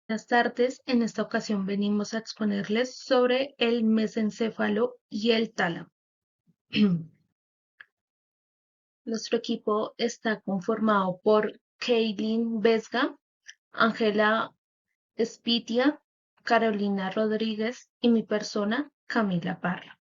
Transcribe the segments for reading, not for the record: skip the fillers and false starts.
Buenas tardes, en esta ocasión venimos a exponerles sobre el mesencéfalo y el tálamo. Nuestro equipo está conformado por Kaylin Vesga, Ángela Espitia, Carolina Rodríguez y mi persona, Camila Parra.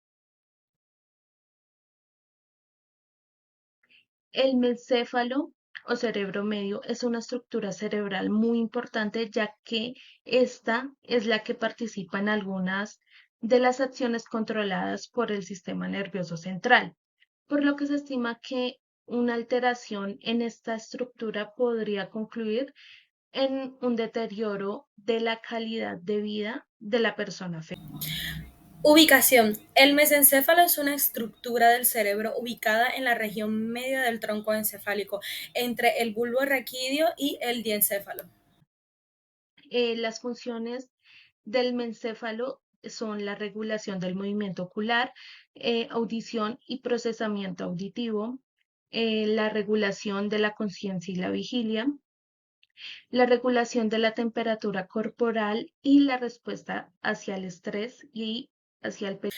El mesencéfalo o cerebro medio es una estructura cerebral muy importante, ya que esta es la que participa en algunas de las acciones controladas por el sistema nervioso central, por lo que se estima que una alteración en esta estructura podría concluir en un deterioro de la calidad de vida de la persona afectada. Ubicación. El mesencéfalo es una estructura del cerebro ubicada en la región media del tronco encefálico, entre el bulbo raquídeo y el diencéfalo. Las funciones del mencéfalo son la regulación del movimiento ocular, audición y procesamiento auditivo, la regulación de la conciencia y la vigilia, la regulación de la temperatura corporal y la respuesta hacia el estrés y hacia el peligro.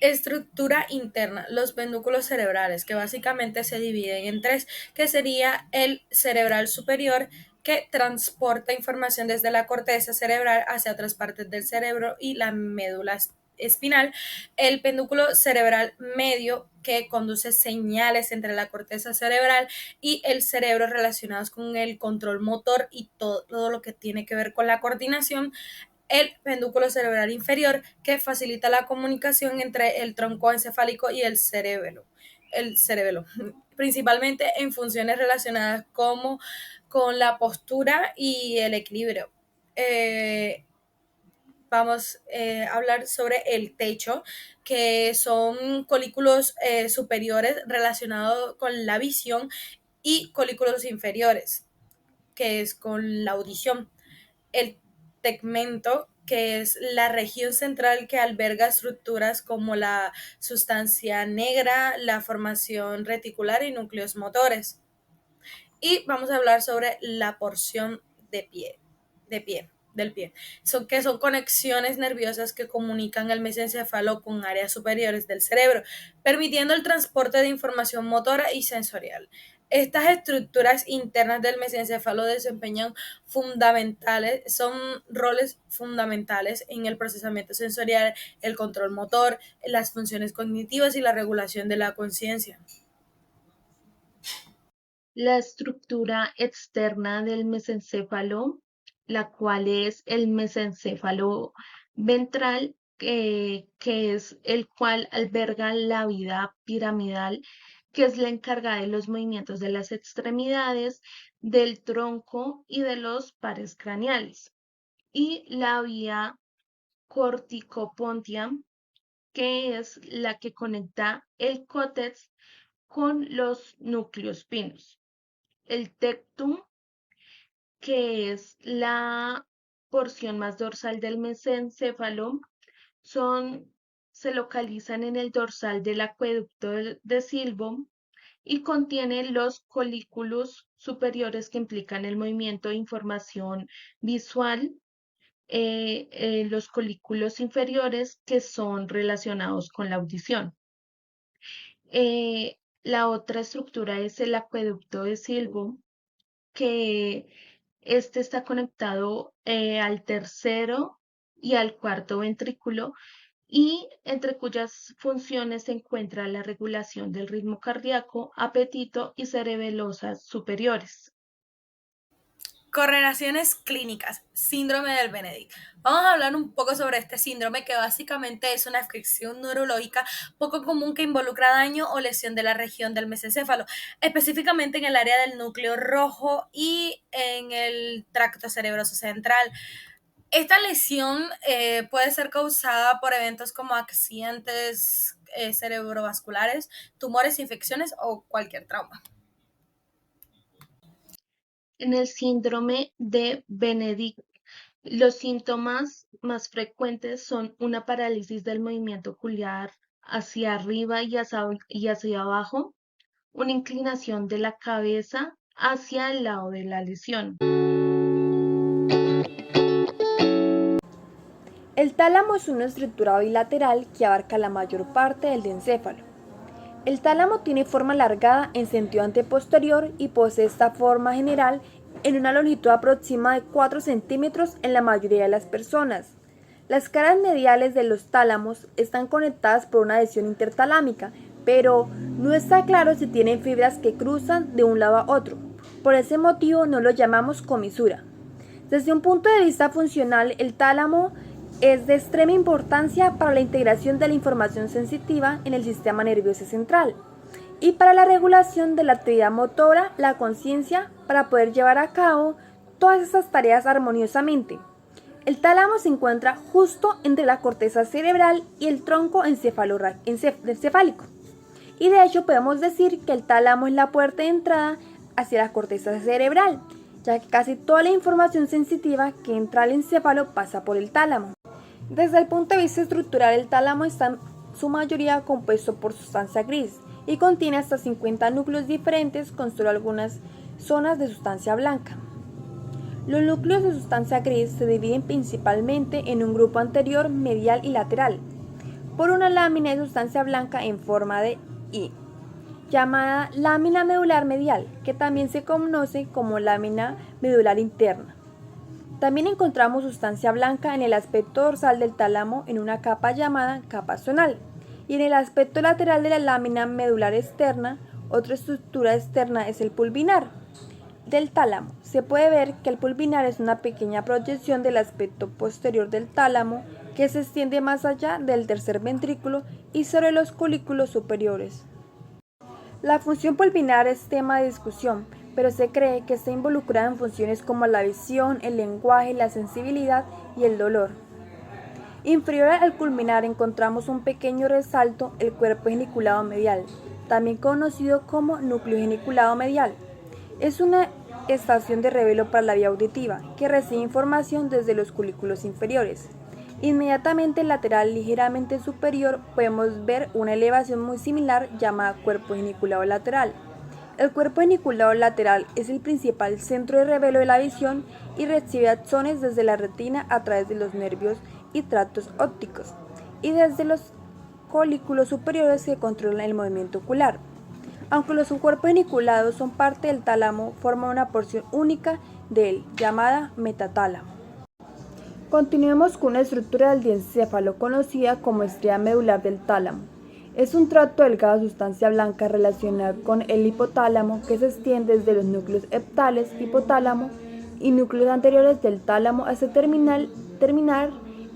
Estructura interna, los pedúnculos cerebrales, que básicamente se dividen en tres, que sería el cerebral superior, que transporta información desde la corteza cerebral hacia otras partes del cerebro y la médula espinal, el pedúnculo cerebral medio, que conduce señales entre la corteza cerebral y el cerebro relacionados con el control motor y todo lo que tiene que ver con la coordinación, el pedúnculo cerebral inferior, que facilita la comunicación entre el tronco encefálico y el cerebelo, principalmente en funciones relacionadas como con la postura y el equilibrio. Vamos a hablar sobre el techo, que son colículos superiores relacionados con la visión y colículos inferiores, que es con la audición. El tegmento, que es la región central que alberga estructuras como la sustancia negra, la formación reticular y núcleos motores. Y vamos a hablar sobre la porción de pie, del pie. Que son conexiones nerviosas que comunican el mesencéfalo con áreas superiores del cerebro, permitiendo el transporte de información motora y sensorial. Estas estructuras internas del mesencéfalo son roles fundamentales en el procesamiento sensorial, el control motor, las funciones cognitivas y la regulación de la conciencia. La estructura externa del mesencéfalo, la cual es el mesencéfalo ventral, que es el cual alberga la vida piramidal, que es la encargada de los movimientos de las extremidades, del tronco y de los pares craneales. Y la vía corticopontia, que es la que conecta el córtex con los núcleos pinos. El tectum, que es la porción más dorsal del mesencéfalo, son, se localizan en el dorsal del acueducto de Silvo y contiene los colículos superiores que implican el movimiento de información visual, los colículos inferiores que son relacionados con la audición. La otra estructura es el acueducto de Silvo, que este está conectado al tercero y al cuarto ventrículo y entre cuyas funciones se encuentra la regulación del ritmo cardíaco, apetito y cerebelosas superiores. Correlaciones clínicas, síndrome del Benedict. Vamos a hablar un poco sobre este síndrome, que básicamente es una afección neurológica poco común que involucra daño o lesión de la región del mesencéfalo, específicamente en el área del núcleo rojo y en el tracto cerebroso central. Esta lesión puede ser causada por eventos como accidentes cerebrovasculares, tumores, infecciones o cualquier trauma. En el síndrome de Benedict, los síntomas más frecuentes son una parálisis del movimiento ocular hacia arriba y hacia abajo, una inclinación de la cabeza hacia el lado de la lesión. El tálamo es una estructura bilateral que abarca la mayor parte del encéfalo. El tálamo tiene forma alargada en sentido anteposterior y posee esta forma general en una longitud aproximada de 4 centímetros en la mayoría de las personas. Las caras mediales de los tálamos están conectadas por una adhesión intertalámica, pero no está claro si tienen fibras que cruzan de un lado a otro. Por ese motivo no lo llamamos comisura. Desde un punto de vista funcional, el tálamo es de extrema importancia para la integración de la información sensitiva en el sistema nervioso central y para la regulación de la actividad motora, la conciencia, para poder llevar a cabo todas estas tareas armoniosamente. El tálamo se encuentra justo entre la corteza cerebral y el tronco encefálico. Y de hecho podemos decir que el tálamo es la puerta de entrada hacia la corteza cerebral, ya que casi toda la información sensitiva que entra al encéfalo pasa por el tálamo. Desde el punto de vista estructural, el tálamo está en su mayoría compuesto por sustancia gris y contiene hasta 50 núcleos diferentes con solo algunas zonas de sustancia blanca. Los núcleos de sustancia gris se dividen principalmente en un grupo anterior, medial y lateral, por una lámina de sustancia blanca en forma de I, llamada lámina medular medial, que también se conoce como lámina medular interna. También encontramos sustancia blanca en el aspecto dorsal del tálamo en una capa llamada capa zonal, y en el aspecto lateral de la lámina medular externa. Otra estructura externa es el pulvinar del tálamo. Se puede ver que el pulvinar es una pequeña proyección del aspecto posterior del tálamo que se extiende más allá del tercer ventrículo y sobre los colículos superiores. La función pulvinar es tema de discusión, pero se cree que está involucrada en funciones como la visión, el lenguaje, la sensibilidad y el dolor. Inferior al pulvinar encontramos un pequeño resalto, el cuerpo geniculado medial, también conocido como núcleo geniculado medial. Es una estación de revelo para la vía auditiva que recibe información desde los colículos inferiores. Inmediatamente lateral, ligeramente superior, podemos ver una elevación muy similar llamada cuerpo geniculado lateral. El cuerpo geniculado lateral es el principal centro de revelo de la visión y recibe axones desde la retina a través de los nervios y tractos ópticos y desde los colículos superiores que controlan el movimiento ocular. Aunque los cuerpos geniculados son parte del tálamo, forman una porción única de él, llamada metatálamo. Continuemos con una estructura del diencéfalo conocida como estría medular del tálamo. Es un tracto delgado de sustancia blanca relacionado con el hipotálamo que se extiende desde los núcleos heptales, hipotálamo y núcleos anteriores del tálamo hasta terminar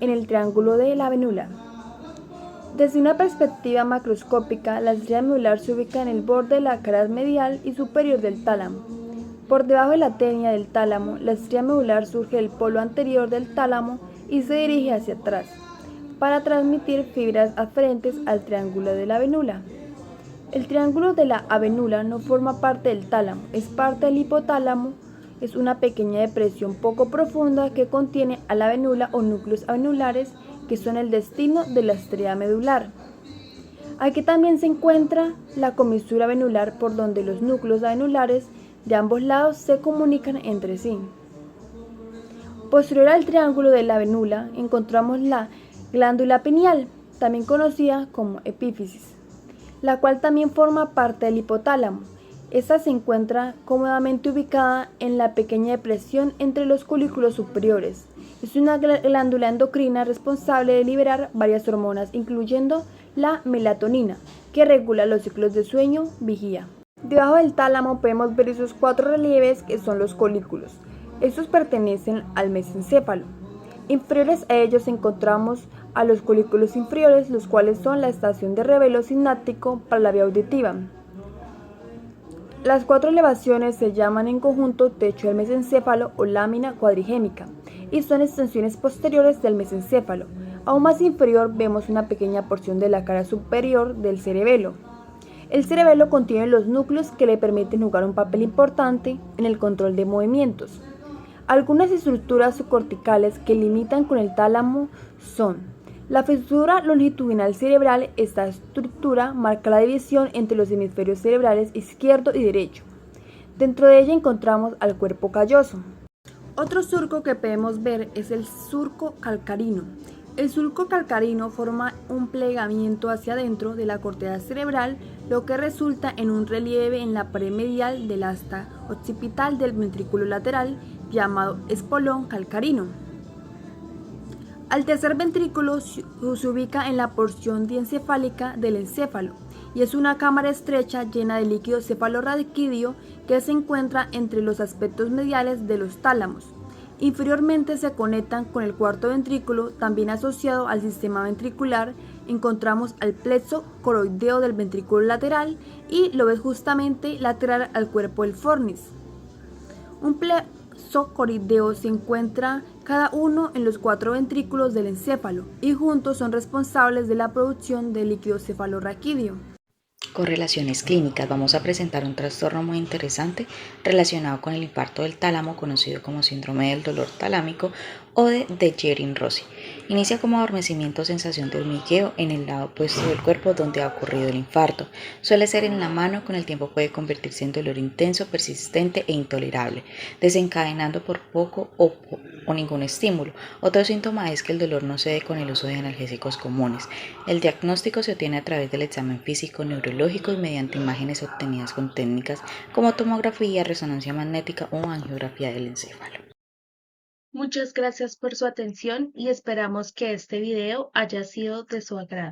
en el triángulo de la venula. Desde una perspectiva macroscópica, la estría medular se ubica en el borde de la cara medial y superior del tálamo. Por debajo de la ténia del tálamo, la estría medular surge del polo anterior del tálamo y se dirige hacia atrás, para transmitir fibras aferentes al triángulo de la venula. El triángulo de la avenula no forma parte del tálamo, es parte del hipotálamo, es una pequeña depresión poco profunda que contiene a la venula o núcleos avenulares que son el destino de la estría medular. Aquí también se encuentra la comisura venular por donde los núcleos avenulares de ambos lados se comunican entre sí. Posterior al triángulo de la venula encontramos la glándula pineal, también conocida como epífisis, la cual también forma parte del hipotálamo. Esta se encuentra cómodamente ubicada en la pequeña depresión entre los colículos superiores. Es una glándula endocrina responsable de liberar varias hormonas, incluyendo la melatonina, que regula los ciclos de sueño, vigía. Debajo del tálamo podemos ver esos 4 relieves que son los colículos. Estos pertenecen al mesencéfalo. Inferiores a ellos encontramos a los colículos inferiores, los cuales son la estación de revelo sináptico para la vía auditiva. Las 4 elevaciones se llaman en conjunto techo del mesencéfalo o lámina cuadrigémica y son extensiones posteriores del mesencéfalo. Aún más inferior vemos una pequeña porción de la cara superior del cerebelo. El cerebelo contiene los núcleos que le permiten jugar un papel importante en el control de movimientos. Algunas estructuras subcorticales que limitan con el tálamo son la fisura longitudinal cerebral. Esta estructura marca la división entre los hemisferios cerebrales izquierdo y derecho. Dentro de ella encontramos al cuerpo calloso. Otro surco que podemos ver es el surco calcarino. El surco calcarino forma un plegamiento hacia adentro de la corteza cerebral, lo que resulta en un relieve en la pared medial del asta occipital del ventrículo lateral, llamado espolón calcarino. Al tercer ventrículo se ubica en la porción diencefálica del encéfalo y es una cámara estrecha llena de líquido cefalorraquídeo que se encuentra entre los aspectos mediales de los tálamos. Inferiormente se conectan con el cuarto ventrículo, también asociado al sistema ventricular. Encontramos al plexo coroideo del ventrículo lateral y lo justamente lateral al cuerpo del fornis. Un plexo coroideo se encuentra cada uno en los 4 ventrículos del encéfalo y juntos son responsables de la producción de líquido cefalorraquídeo. Correlaciones clínicas. Vamos a presentar un trastorno muy interesante relacionado con el infarto del tálamo, conocido como síndrome del dolor talámico o de Dejerine-Roussy. Inicia como adormecimiento o sensación de hormigueo en el lado opuesto del cuerpo donde ha ocurrido el infarto. Suele ser en la mano, con el tiempo puede convertirse en dolor intenso, persistente e intolerable, desencadenando por poco o ningún estímulo. Otro síntoma es que el dolor no cede con el uso de analgésicos comunes. El diagnóstico se obtiene a través del examen físico, neurológico y mediante imágenes obtenidas con técnicas como tomografía, resonancia magnética o angiografía del encéfalo. Muchas gracias por su atención y esperamos que este video haya sido de su agrado.